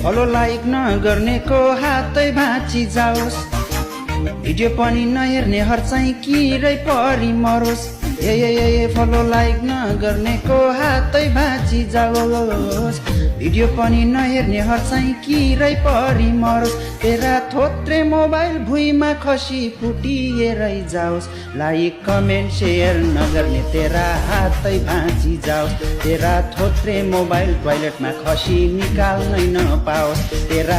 follow like नगर्नेको हातै भाँची जाओस् video पनि नहेर्ने हर चाहिँ किरै परि मरोस् ए फलो लाइक नगर्नेको हातै भाँची जाओस् भिडियो पनि नहेर्ने हर चाहिँ किरै परि मरोस् तेरा थोत्रे मोबाइल भुइँमा खसी फुटिएरै जाओस् लाइक कमेन्ट सेयर नगर्ने तेरा हातै भाँची जाओस् तेरा थोत्रे मोबाइल टोइलेटमा खसी निकाल्नै नपाओस् तेरा